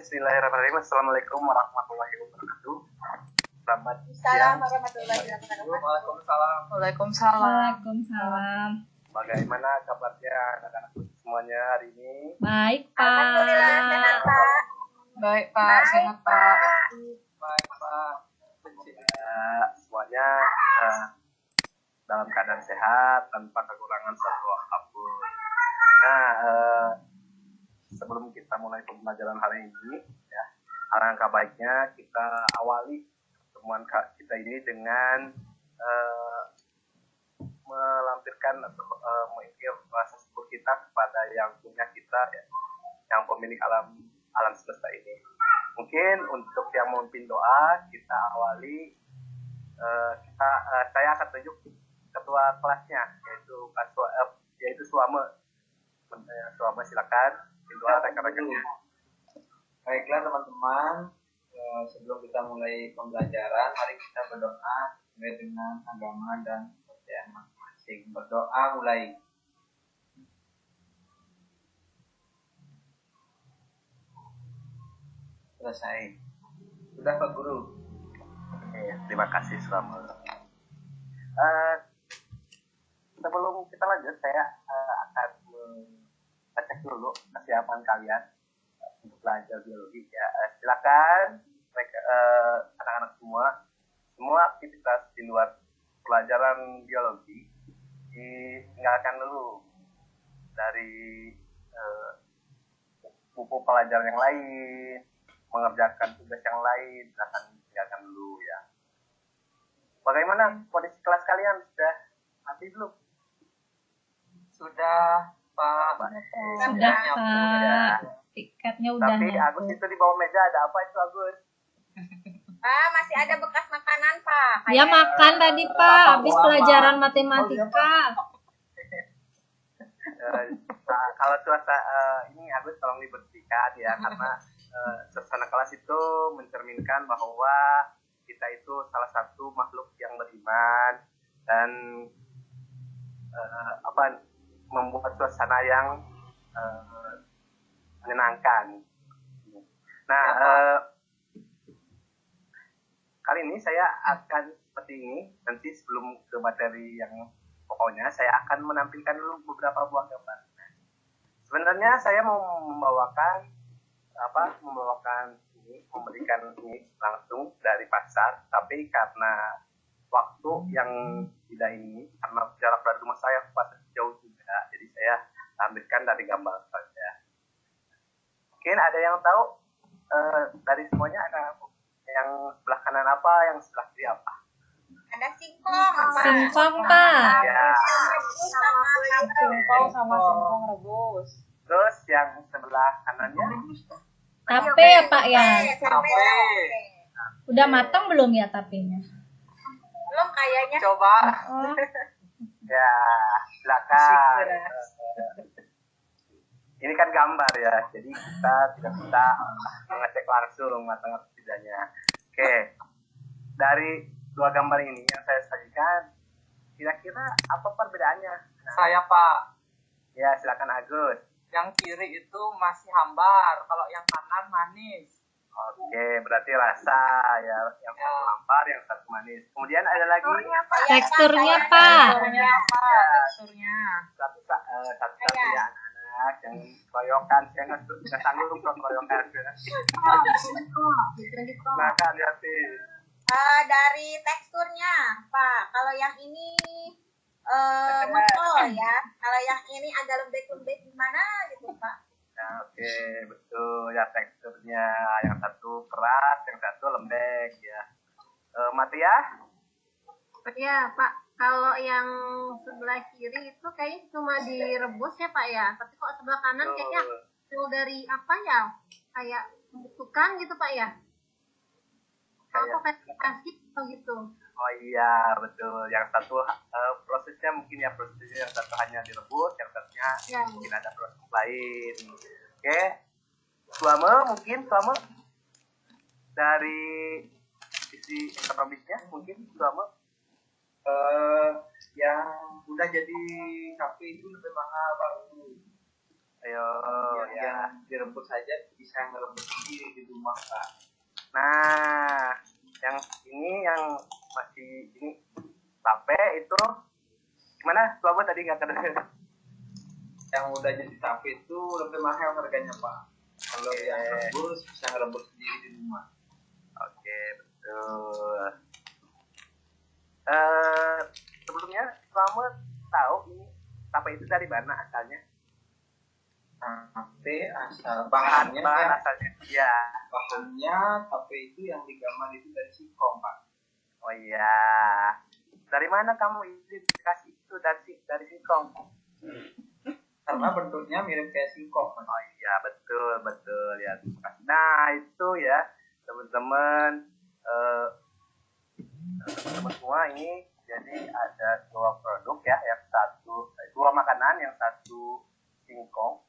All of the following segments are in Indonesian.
Bismillahirrahmanirrahim. Assalamualaikum warahmatullahi wabarakatuh. Selamat siang. Warahmatullahi wabarakatuh. Waalaikumsalam. Waalaikumsalam. Bagaimana kabarnya anak-anak semuanya hari ini? Baik, Pak. Alhamdulillah sehat, Pak. Baik, Pak. Sehat, Pak. Baik, Pak. Semuanya dalam keadaan sehat tanpa kekurangan satu apapun. Nah, sebelum kita mulai pembelajaran hari ini, ya, alangkah baiknya kita awali pertemuan kita ini dengan melampirkan atau mengikir rasa syukur kita kepada yang punya kita, ya, yang pemilik alam semesta ini. Mungkin untuk yang memimpin doa kita awali, saya akan tunjuk ketua kelasnya, yaitu Suame. Suame, silakan doa rekan-rekannya. Baiklah teman-teman, sebelum kita mulai pembelajaran, mari kita berdoa sesuai dengan agama dan kepercayaan masing-masing. Berdoa mulai. Selesai. Sudah Pak Guru. Terima kasih Suame. Sebelum kita lanjut, saya akan cek dulu kesiapan kalian untuk belajar biologi, ya. Silakan mereka, anak-anak semua aktivitas di luar pelajaran biologi ditinggalkan dulu dari buku pelajaran yang lain, mengerjakan tugas yang lain, silakan tinggalkan dulu, ya. Bagaimana kondisi kelas kalian, sudah mati belum? Sudah Pak. Sudah, Pak. Tiketnya udah. Tapi Agus itu di bawah meja ada apa itu, Agus? Pak, masih ada bekas makanan, Pak. Dia makan tadi, Pak, habis pelajaran matematika. Kalau suasana ini Agus tolong dibersihkan, ya, karena suasana kelas itu mencerminkan bahwa kita itu salah satu makhluk yang beriman dan membuat suasana yang menyenangkan. Nah, kali ini saya akan seperti ini. Nanti sebelum ke materi yang pokoknya, saya akan menampilkan dulu beberapa buah gambar. Sebenarnya saya mau memberikan ini langsung dari pasar, tapi karena waktu yang tidak ini, karena jarak dari rumah saya ke pasar jauh juga, jadi saya tampilkan dari gambar saja. Mungkin ada yang tahu dari semuanya, ada yang sebelah kanan apa, yang sebelah kiri apa? Ada singkong, Pak. Singkong, Pak. Ya. Singkong sama singkong rebus. Terus yang sebelah kanannya? Tape ya, Pak, ya? Tape. Udah matang belum ya tapenya? Belum kayaknya. Coba. Ya, silakan. Ini kan gambar, ya, jadi kita tidak bisa mengecek langsung matang atau tidaknya. Oke, dari dua gambar ini yang saya sajikan, kira-kira apa perbedaannya? Nah, Saya Pak. ya, silakan Agus. Yang kiri itu masih hambar, kalau yang kanan manis. Oke, berarti rasa, ya, yang satu hambar, yang satu manis. Kemudian ada lagi Teksturnya, Pak. Teksturnya. satu ya, anak yang keroyokan, saya nggak sanggup kalau keroyokan. Nah, lihatin. Dari teksturnya, Pak. Kalau yang ini mentol, ya. Kalau yang ini agak lembek-lembek gimana gitu, Pak. Nah, oke, betul, ya, teksturnya yang satu keras, yang satu lembek, ya. Matia? Ya, Pak. Kalau yang sebelah kiri itu kayaknya cuma direbus ya, Pak, ya. Tapi kok sebelah kanan kayaknya hasil dari apa ya? Kayak pembentukan gitu, Pak, ya. Kalau kayak kasih atau gitu. Oh iya, betul. Yang satu prosesnya yang satu hanya direbus, yang satunya mungkin ada proses lain. Oke. Suame dari sisi ekonomisnya mungkin Suame. Yang udah jadi sapi itu lebih mahal Pak. Ayo ya. Yang direbus saja bisa ngerebus sendiri di rumah Pak. Nah, yang ini yang masih ini tape itu gimana? Coba tadi nggak kedengeran. Yang udah jadi tape itu lebih mahal harganya Pak. Kalau Oke. yang rebus bisa ngerebus sendiri di rumah. Oke, betul. Sebelumnya kamu tahu ini tape itu dari mana asalnya? Tape asal bahannya Bahan ya, asalnya. Ya. bahannya tape itu yang digambar itu dari singkong Pak. Oh iya. Dari mana kamu identifikasi itu dari singkong? Karena bentuknya mirip kayak singkong Pak. Oh iya, betul ya. Terima kasih. Nah, itu ya teman-teman teman-teman semua ini jadi ada dua produk ya, yang satu dua makanan, yang satu singkong,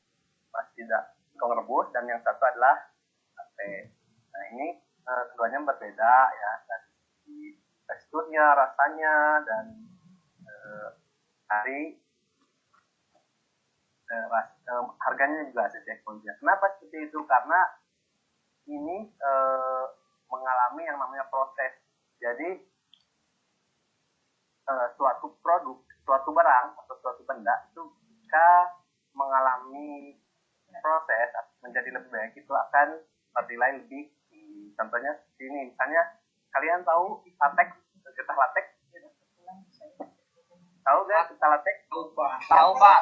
tidak singkong rebus, dan yang satu adalah tape. Nah ini keduanya berbeda ya dari teksturnya, rasanya, dan dari harganya juga ada teknologinya. Kenapa seperti itu? Karena ini mengalami yang namanya proses. Jadi suatu produk, suatu barang atau suatu benda itu jika mengalami proses menjadi lebih baik itu akan bernilai lebih tinggi. Contohnya ini, misalnya kalian tahu latex, getah latex? Tahu nggak getah latex? Tahu Pak. Tahu, Pak.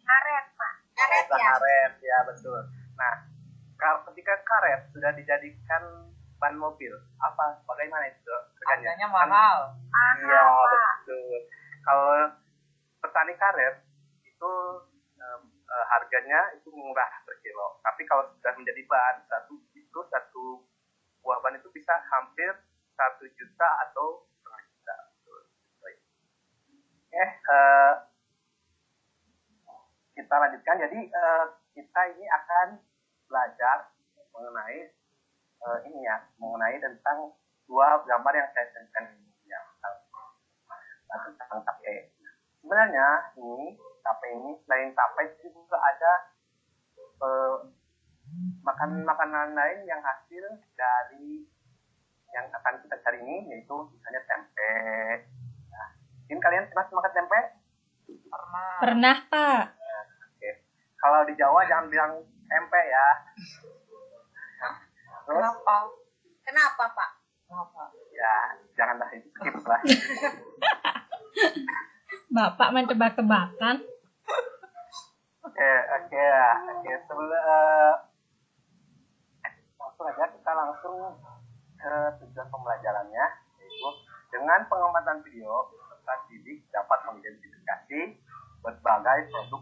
Karet, Pak. Karet ya. Karet, ya betul. Nah, ketika karet sudah dijadikan ban mobil, bagaimana itu Harganya mahal. Iya, betul. Kalau petani karet itu harganya itu murah per kilo. Tapi kalau sudah menjadi ban, satu buah ban itu bisa hampir 1 juta atau setengah juta. Kita lanjutkan. Jadi kita ini akan belajar mengenai mengenai tentang dua gambar yang saya sebutkan ini ya, tentang tape. Sebenarnya ini tape ini selain tape juga ada makanan lain yang hasil dari yang akan kita cari ini, yaitu misalnya tempe. Nah, mungkin kalian pernah makan tempe? Pernah, Pak. Oke. Kalau di Jawa jangan bilang tempe ya. Terus, Kenapa, Pak? ya janganlah itu, skip lah. Bapak main tebak-tebakan. Oke. Sebelum langsung aja kita langsung ke tujuan pembelajarannya, yaitu dengan pengamatan video peserta didik dapat mengidentifikasi berbagai produk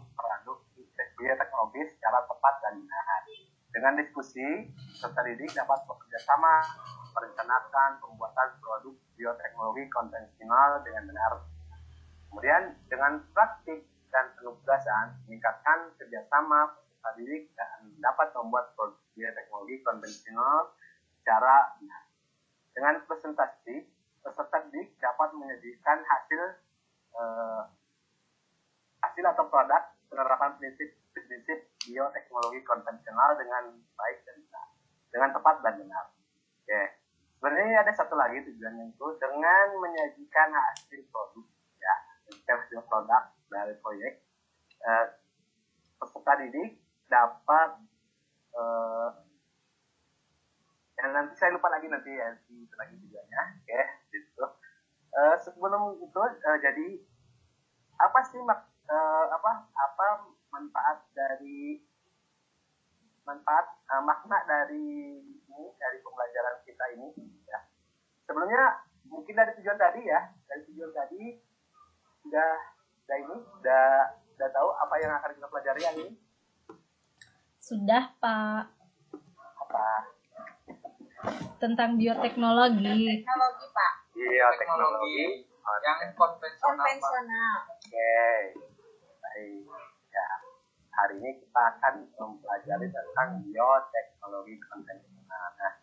bioteknologi secara tepat dan benar. Dengan diskusi, peserta didik dapat bekerja sama merencanakan pembuatan produk bioteknologi konvensional dengan benar. Kemudian dengan praktik dan penugasan meningkatkan kerjasama peserta didik dan dapat membuat produk bioteknologi konvensional secara benar. Dengan presentasi, peserta didik dapat menyajikan hasil atau produk penerapan prinsip bioteknologi konvensional dengan baik dan benar, dengan tepat dan benar. Oke. Sebenarnya ada satu lagi tujuannya, itu dengan menyajikan hasil produk ya, hasil produk dari proyek, peserta didik dapat dan nanti saya lupa lagi itu lagi tujuannya. Oke, gitu. Sebelum itu jadi apa sih makna dari pembelajaran kita ini ya. Sebelumnya mungkin dari tujuan tadi udah tahu apa yang akan kita pelajari hari ini? Sudah, Pak. Apa? Tentang bioteknologi. Teknologi, Pak. Bioteknologi yang konvensional. Konvensional. Oke, baik. Ya, hari ini kita akan mempelajari tentang bioteknologi konvensional. Nah,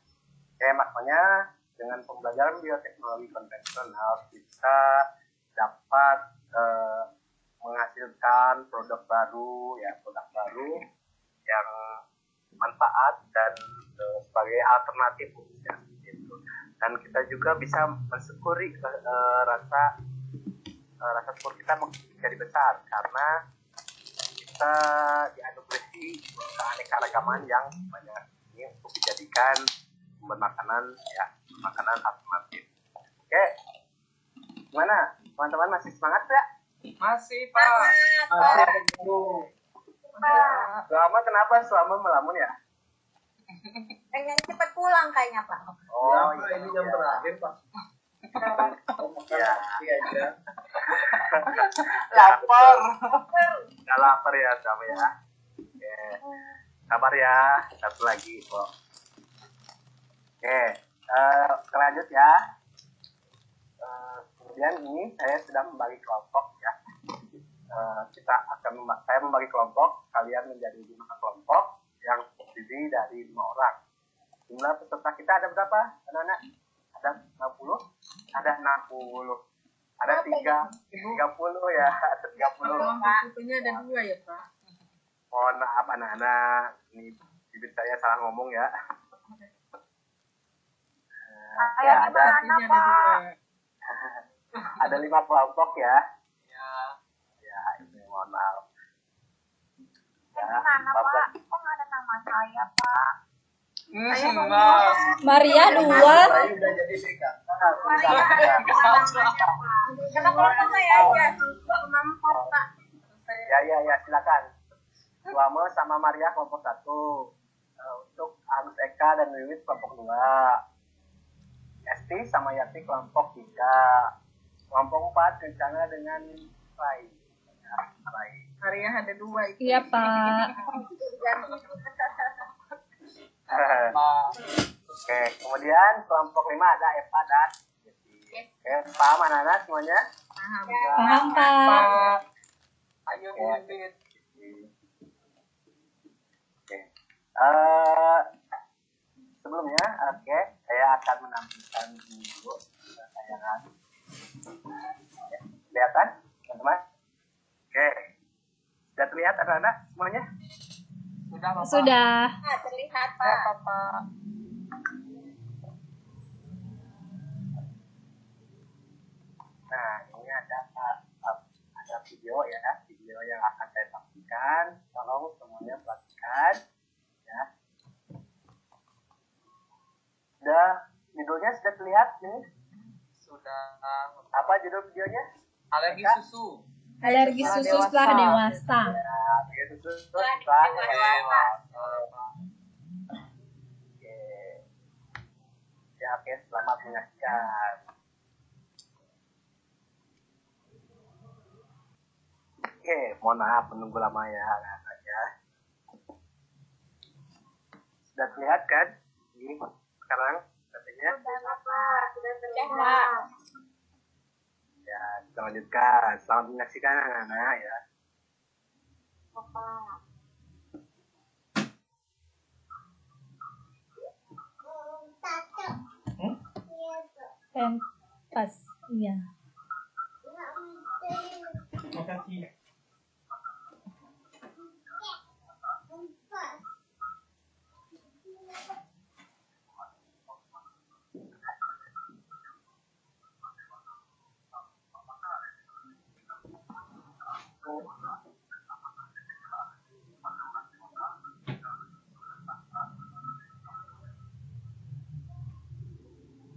maknanya dengan pembelajaran bioteknologi konvensional kita dapat menghasilkan produk baru yang manfaat dan sebagai alternatif ya, gitu. Dan kita juga bisa mensyukuri rasa syukur kita menjadi besar karena kita dianugerahi keanekaragaman yang banyak ini untuk dijadikan makanan alternatif. Oke, gimana teman-teman, masih semangat ya? Masih Pak. Selama kenapa selama melamun ya? Pengen cepet pulang kayaknya Pak. Oh ya, ini jam terakhir Pak. Ya. aja. Lapar. Udah lapar ya sama ya. Oke. Sabar ya, satu lagi kok. Oke, lanjut ya. Kemudian ini saya sudah membagi kelompok ya. Saya membagi kelompok, kalian menjadi 5 kelompok yang terdiri dari 5 orang. Jumlah peserta kita ada berapa, anak-anak? Ada 60? Ada 60. Ada 30 ya, ada 30. Fotonya ada 2 ya Pak. Mohon maaf anak-anak, ini bibir saya salah ngomong ya. Ya ada ada 5 kelompok ya. Ya, ini mohon maaf. Ya, Gimana Pak? Kok nggak ada nama saya Pak? Maria 2. Saya udah jadi dekan. Kenapa kelompok saya aja? Ya, silakan. Suama sama Maria kelompok 1. Untuk Agus Eka dan Wiwit kelompok 2. Esti sama Yati kelompok 3. Kelompok 4 rencana dengan Rai. Maria ada 2 itu. Iya, Pak. Oke, kemudian kelompok 5 ada Eva dan Yeti. Paham anak-anak semuanya? Paham, Pak. Ayo Wiwit. Oke. Sebelumnya, saya akan menampilkan dulu tayangan. Kelihatan, teman-teman? Oke. Sudah terlihat anak-anak semuanya? Sudah Bapak. Sudah. Nah, terlihat Ya, Pak. Bapak. Nah, ini ada video yang akan saya tampilkan. Tolong semuanya perhatikan, ya. Judulnya sudah terlihat nih? Sudah. Apa judul videonya? Alergi susu. Alergi susu setelah dewasa. Ya, begitu terus Setelah setelah dewasa. Oke. Ya, oke, selamat menyaksikan. Oke, mohon maaf menunggu lama ya, anak-anak ya. Sudah terlihat kan? Ini sekarang katanya. Sudah terlihat Pak. Ya, kita lanjutkan. Selamat menyaksikan anak-anak ya. Pentas. Iya.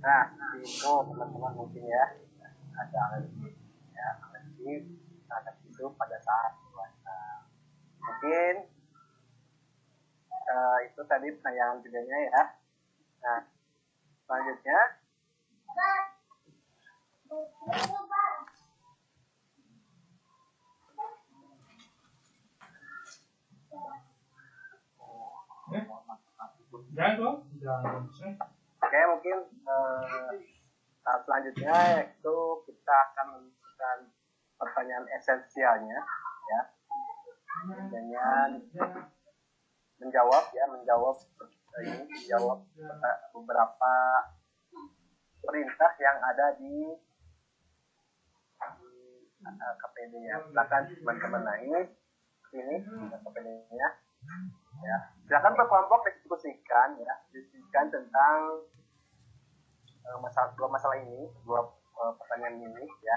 Nah, itu teman-teman mungkin ya ada alergi terhadap itu pada saat dewasa. Mungkin itu tadi penayangan videonya ya. Nah, selanjutnya oke, mungkin tahap selanjutnya yaitu kita akan menentukan pertanyaan esensialnya ya, dengan menjawab beberapa perintah yang ada di KPD-nya. Silakan teman-teman naik ini KPD-nya. Ya, silakan per kelompok diskusikan ya, diskusikan tentang masalah ini, dua pertanyaan ini ya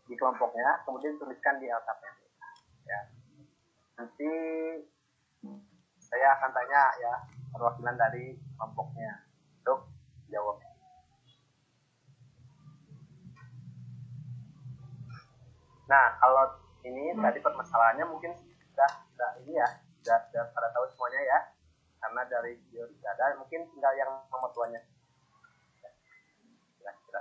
di kelompoknya, kemudian tuliskan di LKPD. Ya. Nanti saya akan tanya ya perwakilan dari kelompoknya untuk jawab. Nah, kalau ini tadi permasalahannya mungkin sudah ini ya, sudah pada tahu semuanya ya, karena dari video sudah ada, mungkin tinggal yang nomor tuanya. Kira-kira.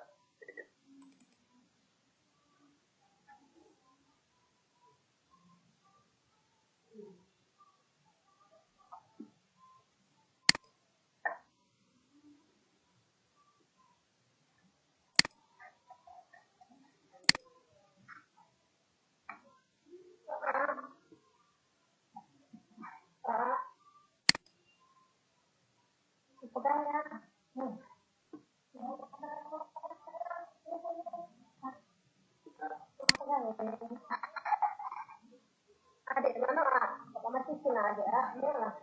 Adik mana? Apa masih sih ada? Iya lah.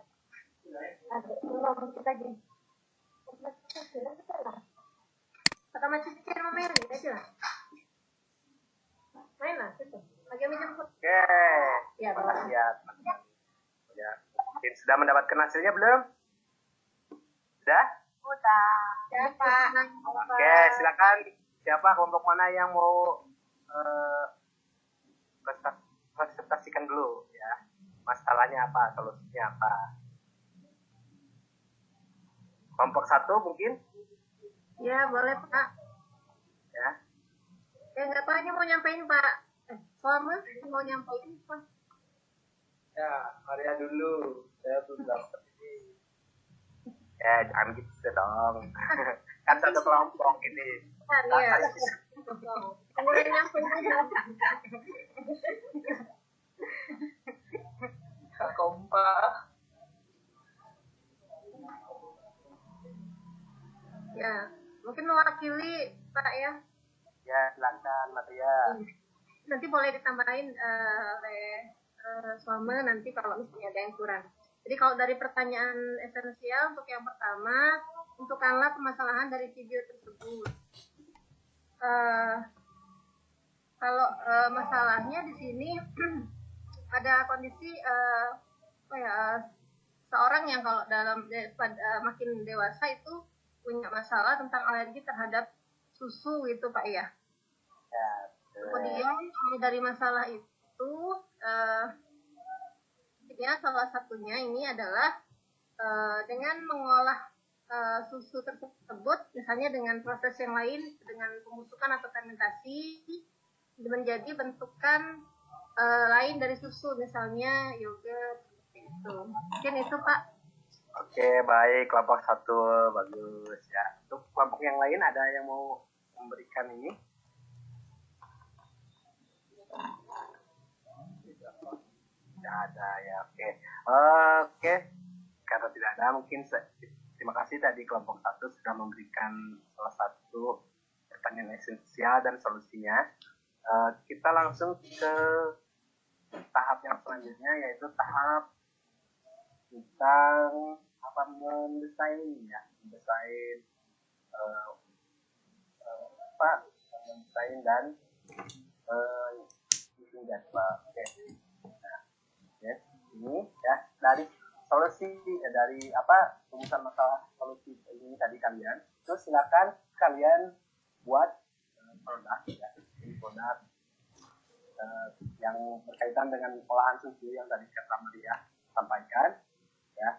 Adik belum kita gini. Kata masih pikir mau main aja. Main lah situ. Lagi ambil jemput. Oke. Ya, Terima kasih ya teman-teman. Ya. Mungkin sudah mendapatkan hasilnya belum? Sudah? Udah. Ya, Pak. Oke, silakan. Siapa kelompok mana yang mau presentasikan dulu ya, masalahnya apa, solusinya apa. Kelompok 1 mungkin Ya, boleh Pak. ya. Nggak tahu aja mau nyampein Pak. Suami mau nyampein Pak. Ya, Arya dulu. Saya belum dapat ini. Jangan gitu dong. Kan satu kelompok ini. Iya. Mulai nyampein aja. Kompak. Ya, mungkin mewakili Pak ya. Ya, silakan Maria. Nanti boleh ditambahin oleh suami nanti kalau misalnya ada yang kurang. Jadi kalau dari pertanyaan esensial untuk yang pertama, tentukanlah permasalahan dari video tersebut. Kalau masalahnya di sini ada kondisi seorang yang kalau makin dewasa itu punya masalah tentang alergi terhadap susu gitu Pak ya. Ya, Kemudian dari masalah itu ya salah satunya ini adalah dengan mengolah susu tersebut misalnya dengan proses yang lain, dengan pembusukan atau fermentasi menjadi bentukan lain dari susu, misalnya yogurt seperti itu. Mungkin itu Pak. Oke, baik, kelompok 1 bagus ya. Untuk kelompok yang lain ada yang mau memberikan ini? Tidak ada ya. Oke. Karena tidak ada, mungkin terima kasih tadi kelompok 1 sudah memberikan salah satu pertanyaan esensial dan solusinya. Kita langsung ke tahap yang selanjutnya, yaitu tahap tentang mendesain ya, mendesain mendesain dan bikin jadwal. Oke. Nah, ya, ini ya dari solusi dari rumusan masalah solusi ini tadi kalian. Terus silakan kalian buat produk ya, produk yang berkaitan dengan olahan susu yang tadi Kak Maria sampaikan ya.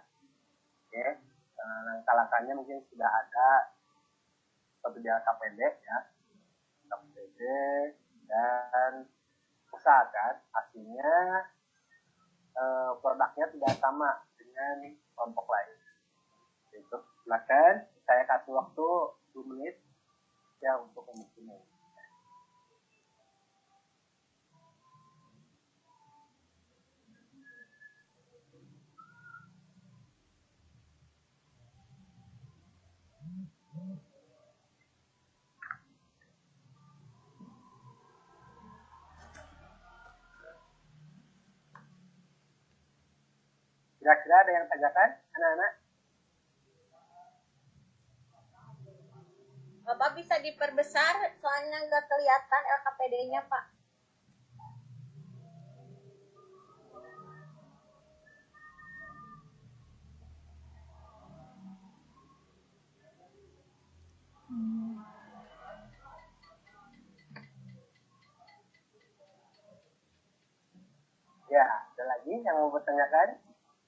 Oke, langkah-langkahnya mungkin sudah ada seperti di KPD ya, KPD, dan usahakan hasilnya produknya tidak sama dengan kelompok lain. Itu silakan, saya kasih waktu 2 menit ya untuk membuatnya. Kira-kira ada yang tanyakan, anak-anak? Bapak bisa diperbesar, soalnya nggak kelihatan LKPD-nya, Pak. Ya, ada lagi yang mau bertanyakan?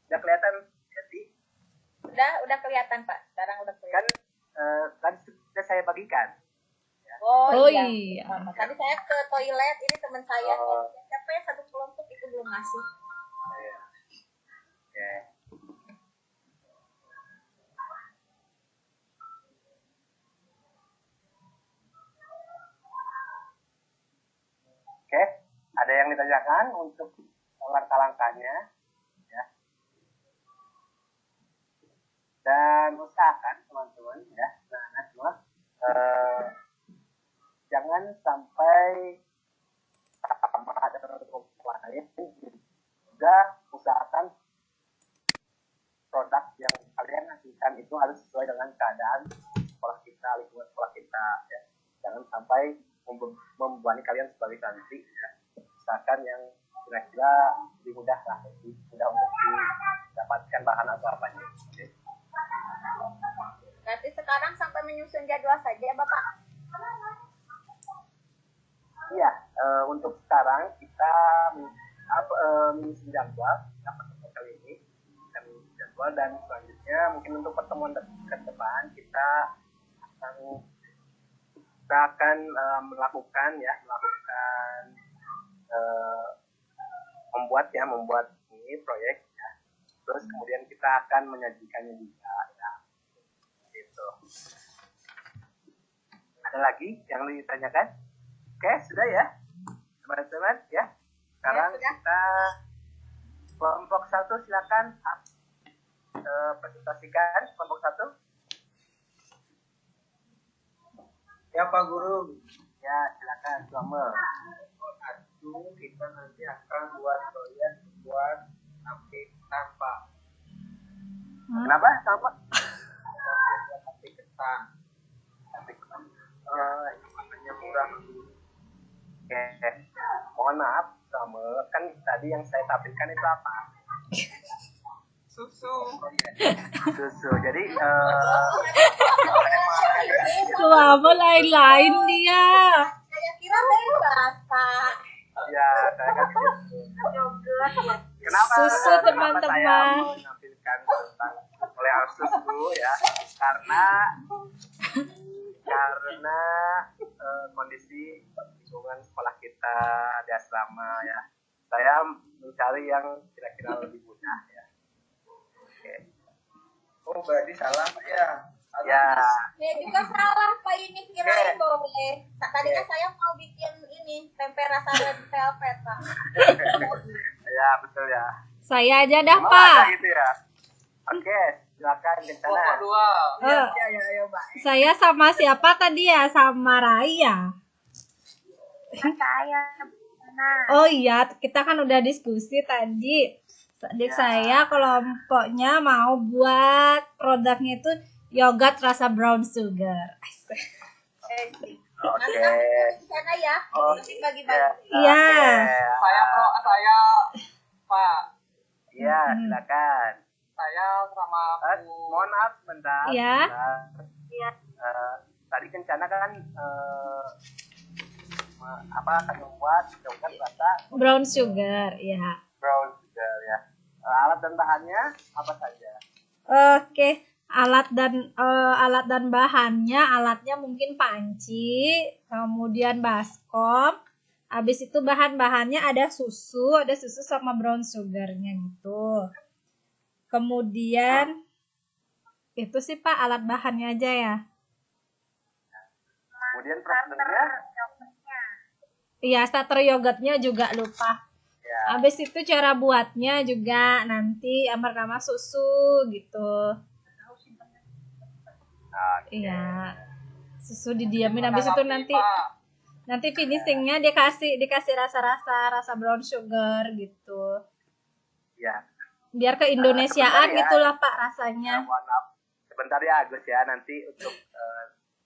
Udah kelihatan, Yati? Udah kelihatan, Pak. Sekarang udah Kan kelihatan. tadi sudah saya bagikan. Oh iya. iya. Tadi saya ke toilet, ini teman saya. Oh. Siapa ya satu kelompok itu belum ngasih. Ya. Oke. Oke, ada yang ditanyakan untuk langkah-langkahnya, ya. Dan usahakan teman-teman, ya, nah semua, jangan sampai sama dengan kelompok lain, juga usahakan produk yang kalian hasilkan itu harus sesuai dengan keadaan sekolah kita, lingkungan sekolah kita, ya. Jangan sampai membebani kalian sebagai santri, ya. Usahakan yang kira-kira lebih mudah lah, lebih mudah untuk didapatkan bahan atau apanya. Oke. Berarti sekarang sampai menyusun jadwal saja, Bapak. Iya, untuk sekarang kita menyusun jadwal pertemuan kali ini, jadwal, dan selanjutnya mungkin untuk pertemuan ke depan kita akan melakukan membuat ini proyek, ya. Terus kemudian kita akan menyajikannya juga, ya. Gitu. Ada lagi yang ditanyakan? Oke, sudah ya, teman-teman, ya. Sekarang Ya, sudah. kita kelompok 1 silakan presentasikan kelompok 1. Ya Pak Guru. Ya, silakan, Suamel. Kita nanti akan buat proyek buat aplik tanpa Kenapa? Sama? aplik ketan. Makanya murah. Oke, mohon maaf, Suamel. Kan tadi yang saya tampilkan itu apa? Susu. Susu. Jadi, Suama lain-lain dia. Saya kira bebas, Pak. ya, saya kan Yogurt ya. kenapa Susu, kenapa teman-teman. saya menampilkan tentang pelihara susu, ya, karena kondisi lingkungan sekolah kita di asrama, ya, saya mencari yang kira-kira lebih mudah, ya. Oke. Oh berarti salah Pak ya. Ya, Ya juga salah, Pak, ini kirain boleh. Tadinya saya mau bikin ini tempe rasa red velvet, Pak. ya, betul ya. Saya aja dah, Emang Pak. ada gitu ya. Oke, silakan ke sana. Kelompok 2. Eh, Ya, Pak. saya sama siapa tadi ya? Sama Raya. Saya. Nah, Oh iya, kita kan udah diskusi tadi. Adik saya kelompoknya mau buat produknya itu yogurt rasa brown sugar. Oke. nanti kamu di sana ya. Oh, Nanti bagi-bagi. Iya. Saya Pak. Iya, silakan. Saya sama Mohon maaf bentar. Iya. Iya. Tadi Kencana kan akan membuat yogurt rasa Brown sugar, ya. brown sugar, ya. Alat dan bahannya apa saja? Oke, alat dan bahannya, alatnya mungkin panci, kemudian baskom. Habis itu bahan-bahannya ada susu sama brown sugarnya gitu. Kemudian itu sih Pak alat bahannya aja ya. Kemudian prosedurnya? Iya, starter yogurtnya juga lupa. Ya. Habis itu cara buatnya juga nanti pertama susu gitu. Oke. Iya. Susu didiamin habis itu nanti finishingnya dikasih rasa brown sugar gitu. Ya. biar ke Indonesiaan sebentar ya. gitulah Pak Ya, rasanya. mohon maaf. Sebentar ya Agus ya, nanti untuk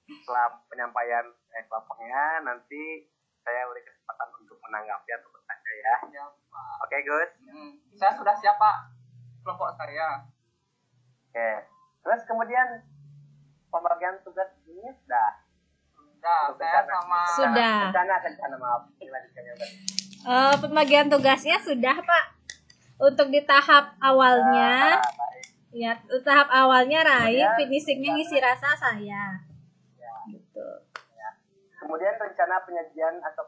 setelah penyampaian kelompoknya nanti saya beri kesempatan untuk menanggapi atau bertanya ya. Ya, Pak. Oke Gus. Saya sudah siap, Pak. Kelompok saya. Oke. Terus kemudian pembagian tugas ini sudah. Sudah, Untuk saya rencana. sama Sudah. Rencana maaf. Dilanjutkan yang tadi. Pembagian tugasnya sudah Pak. Untuk di tahap awalnya, Baik. ya tahap awalnya Rai, Kemudian, finishingnya ngisi rasa saya. Ya. Gitu. Kemudian rencana penyajian atau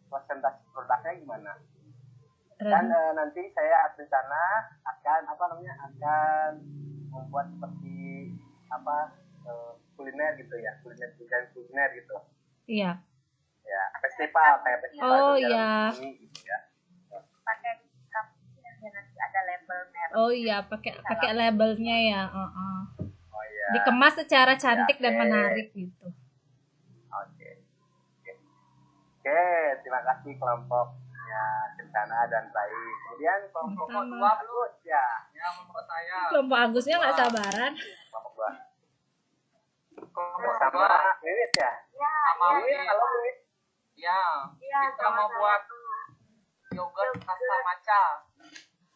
presentasi produknya gimana? Dan nanti saya rencana akan akan membuat seperti kuliner gitu ya, kuliner gitu. Iya. Ya, festival kayak festival Oh, sejarah iya. ini gitu ya. Pakai cup nanti ada label merek. Oh iya, pakai labelnya ya. Oh iya. Dikemas secara cantik Ya, dan oke. menarik gitu. Oke. Oke, terima kasih kelompoknya Kencana dan baik. Kemudian kelompok Sama. dua Agus ya. ya kelompok saya. Kelompok Agusnya nggak sabaran. Kelompok dua. Kelompok Sama dua Wiwit ya. Ya, sama Wiwit, halo Wiwit. ya. iya, Kita mau buat yogurt rasa matcha.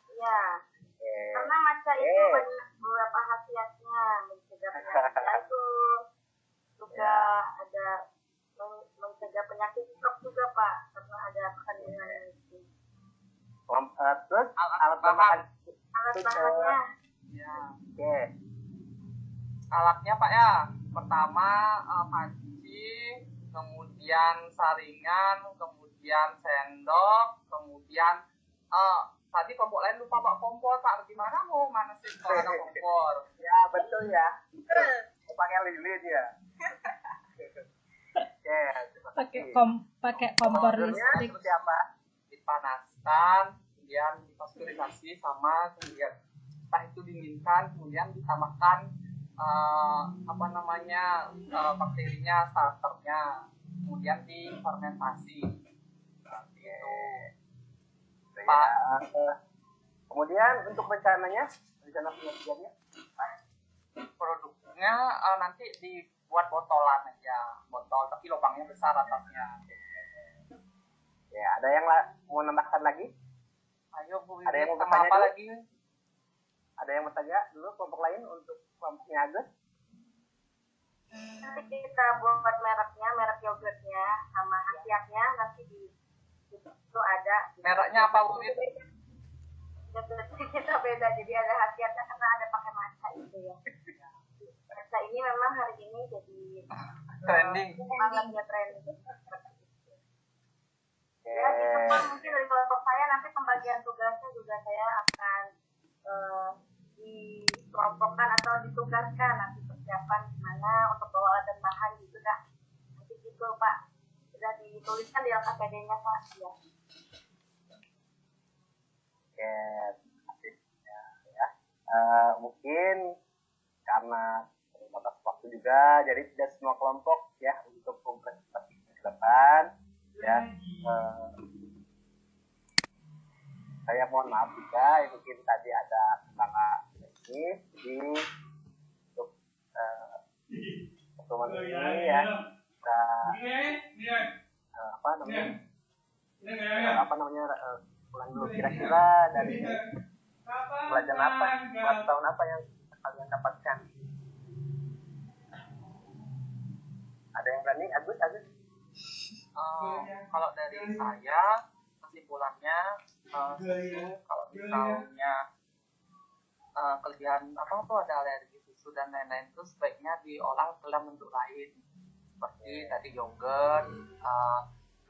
Iya. Oke. Karena matcha itu banyak beberapa khasiatnya, mencegah penyakit jantung, juga ada mencegah penyakit stroke juga Pak, karena ada kandungan itu. Terus Alat alat bahan. Alat bahannya, Ya. Oke. Alatnya Pak ya. Pertama panci, kemudian saringan, kemudian sendok, kemudian tadi kelompok lain lupa Pak kompor Pak. Gimana mau manasin kalau ada kompor? Ya betul ya. Mau pakai lilin ya. Oke. terima Pakai kasih. pakai kompor Kompornya listrik. seperti apa? Dipanaskan, kemudian dipasteurisasi sama kemudian entah itu dinginkan, kemudian ditambahkan bakterinya, starternya, kemudian difermentasi. Seperti itu. Pak. Ya. Kemudian untuk rencana penyajiannya Produknya nanti dibuat botolan aja, botol tapi lubangnya besar atasnya. ya, ada yang mau nambahkan lagi? Ayo Bu Ada yang Wiwit, mau sama bertanya apa dulu? lagi? Ada yang mau tanya dulu kelompok lain untuk kelompoknya Agus? nanti kita buat mereknya, merek yogurtnya, sama khasiatnya nanti di itu ada. Mereknya apa Bu Wiwit? Yogurtnya kita beda, jadi ada khasiatnya karena ada pakai matcha itu ya. Matcha ini memang hari ini jadi Trending. banget ya trending. Oke. Ya gitu Pak, mungkin dari kelompok saya nanti pembagian tugasnya juga saya akan dikelompokkan atau ditugaskan nanti persiapan gimana untuk bawa alat dan bahan gitu dah. Nanti gitu Pak, sudah dituliskan di LKPD-nya Pak ya. Oke, terima kasih. Ya. Mungkin karena terbatas waktu juga, jadi tidak semua kelompok ya untuk mempresentasi ke depan ya. Saya mohon maaf juga, mungkin tadi ada kendala teknis, jadi untuk pertemuan ini ya kita ulang dulu kira-kira dari pelajaran apa, tahun apa yang kalian dapatkan? Ada yang berani? Agus? Kalau dari saya kesimpulannya kalau misalnya kelebihan apa tuh ada alergi susu dan lain-lain itu sebaiknya diolah dalam bentuk lain seperti tadi yogurt,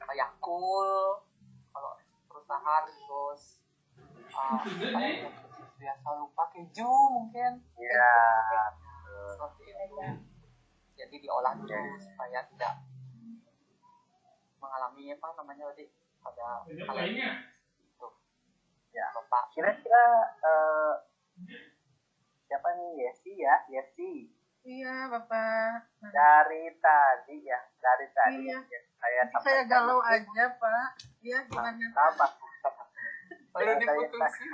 Yakult, kalau perusahaan terus biasa lupa keju mungkin Ya. seperti itu. Jadi diolah dulu supaya tidak mengalami tadi pada alergi itu. Ya. Bapak. Kira-kira siapa nih? Yesi. Iya, Bapak. Dari tadi. Iya. Ya, saya Saya sampaikan galau mungkin aja, Pak. Iya, gimana? apa? Baru diputusin.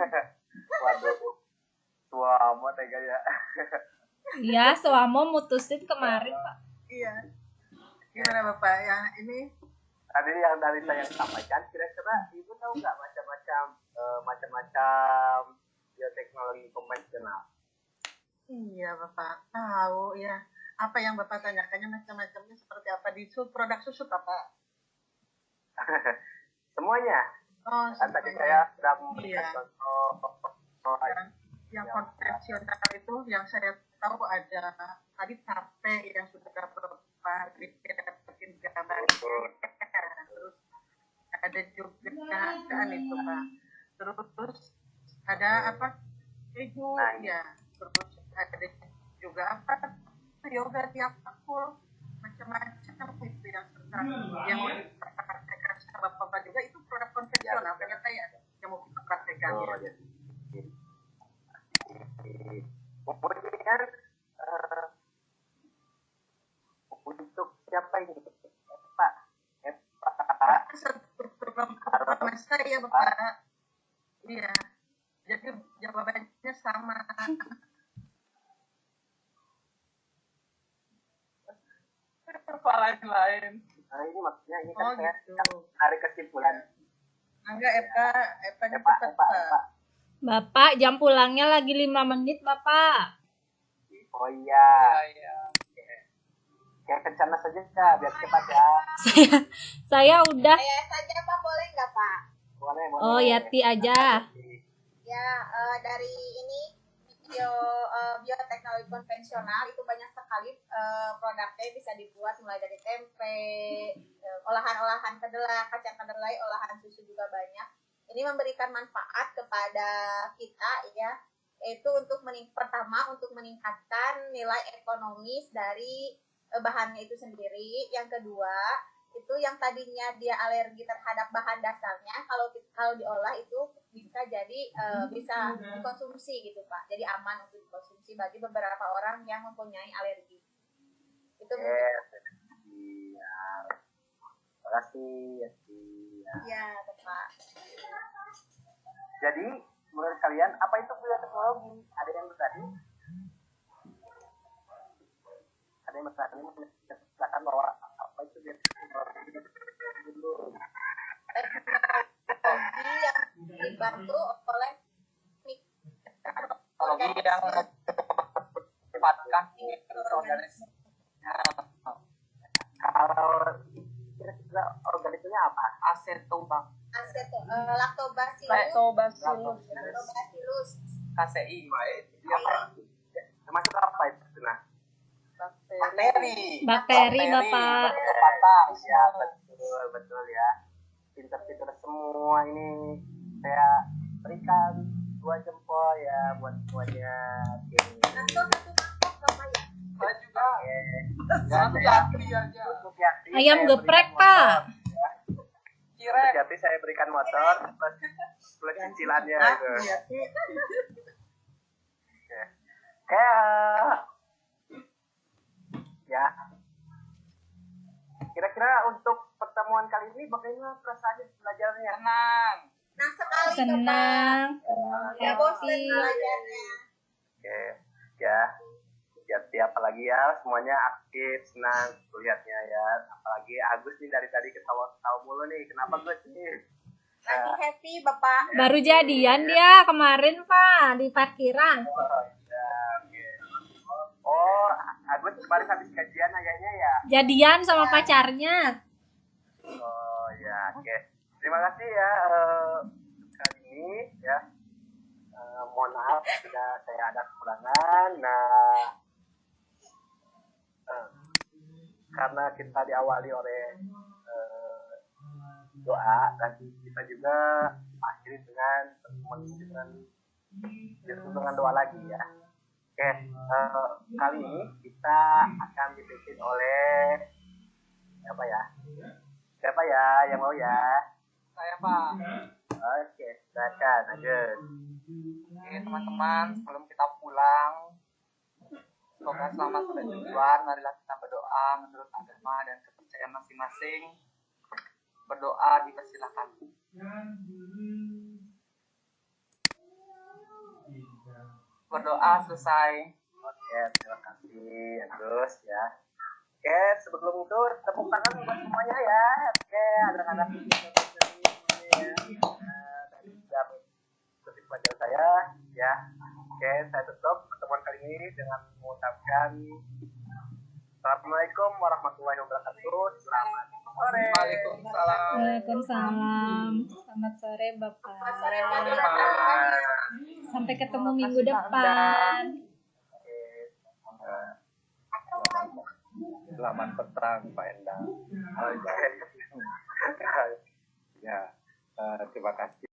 Waduh, suamo tega ya. Iya, Suamo mutusin kemarin, Pak. Iya. Gimana Bapak? Yang ini Tadi yang dari saya sampaikan, kira-kira ibu tahu nggak macam-macam bioteknologi konvensional? iya Bapak tahu ya. Apa yang Bapak tanyakannya macam-macamnya seperti apa di produk susu Bapak? Semuanya. Oh, Kan tadi semuanya. saya sudah memberikan Iya. contoh Yang konvensional itu yang saya tahu ada tadi tape yang sudah Bapak bikin gambarnya. Terus ada juga kan itu Pak. Terus ada apa? Keju ya. Terus ada juga apa? Yoga tiap full macam-macam itu yang sekarang yang mau dipraktekkan sama Bapak juga itu produk konvensional ternyata ya yang mau kita praktekkan. Oh, ya. Kemudian untuk siapa ini? Pak. Satu program saya Bapak. Iya. Jadi jawabannya sama. Apa lain-lain? Ini maksudnya ini Oh kan saya gitu. tarik kesimpulan. Enggak Eva-nya Pak, cepat Pak. Pak. Bapak, jam pulangnya lagi 5 menit, Bapak. Oh iya. Iya. Kayak kencana saja ya, biar cepat ya. Saya udah. Saya saja Pak, boleh nggak Pak? Boleh, boleh. Oh, Yati aja. Ya, dari ini bioteknologi konvensional itu banyak sekali produknya bisa dibuat mulai dari tempe, olahan-olahan kedelai, kacang kedelai, olahan susu juga banyak. Ini memberikan manfaat kepada kita ya, yaitu untuk pertama untuk meningkatkan nilai ekonomis dari bahannya itu sendiri. Yang kedua itu yang tadinya dia alergi terhadap bahan dasarnya, kalau diolah itu bisa jadi bisa dikonsumsi gitu Pak. Jadi aman untuk dikonsumsi bagi beberapa orang yang mempunyai alergi. Itu Iya. Terima kasih. ya Pak. Jadi menurut kalian apa itu bioteknologi? Ada yang bertanya? Ada yang bertanya menjelaskan bahwa apa itu bioteknologi dulu. Teknologi yang dibantu oleh Teknologi yang memanfaatkan organisme. Kalau kira-kira organismenya apa? Acetobak, Lactobacillus. KCI, Termasuk apa itu? Nah, Bakteri, Bapak. ya betul ya. Pinter-pinter semua ini. Saya berikan 2 jempol ya buat semuanya. Satu mangkok Bapak ya. saya juga. Satu aja. Untuk Yati, Ayam saya geprek, berikan Pak. motor, ya. Cirek. Untuk Yati saya berikan motor plus cicilannya itu. Iya. Ya. Kira-kira untuk pertemuan kali ini bagaimana perasaan belajarnya? Tenang. Nah sekali Senang. ya bosan Happy. belajarnya. Oke, ya. Jadi apalagi ya semuanya aktif, senang lihatnya ya. Apalagi Agus nih dari tadi ketawa-ketawa mulu nih. Kenapa Gus nih? Lagi happy Bapak. Baru jadian dia kemarin, Pak, di parkiran. Oh, ya, oke. Oh, Agus kemarin habis kajian kayaknya ya. Jadian sama pacarnya. Oh ya, oke. Terima kasih ya kali ini ya. Mohon maaf bila saya ada kekurangan. Nah, karena kita diawali oleh doa dan kita juga akhiri dengan doa lagi ya. Oke, kali ini kita akan dipimpin oleh siapa ya yang mau ya? Saya Pak. Oke, silakan Agus. Oke teman-teman, sebelum kita pulang, semoga selamat sampai tujuan. Marilah kita berdoa menurut agama dan kepercayaan masing-masing. Berdoa dipersilakan. berdoa selesai. Oke, terima kasih Agus ya. Oke, sebelum itu tepuk tangan buat semuanya ya. Oke, anak-anak semuanya ya. Dari jam ikuti pelajaran saya ya. Oke, saya tutup pertemuan kali ini dengan mengucapkan Assalamualaikum warahmatullahi wabarakatuh. Selamat sore. Waalaikumsalam. Waalaikumsalam. Selamat sore Bapak. Sampai ketemu minggu Bye. depan. Oke. Selamat petang Pak Endang. Oke. Ya, terima kasih.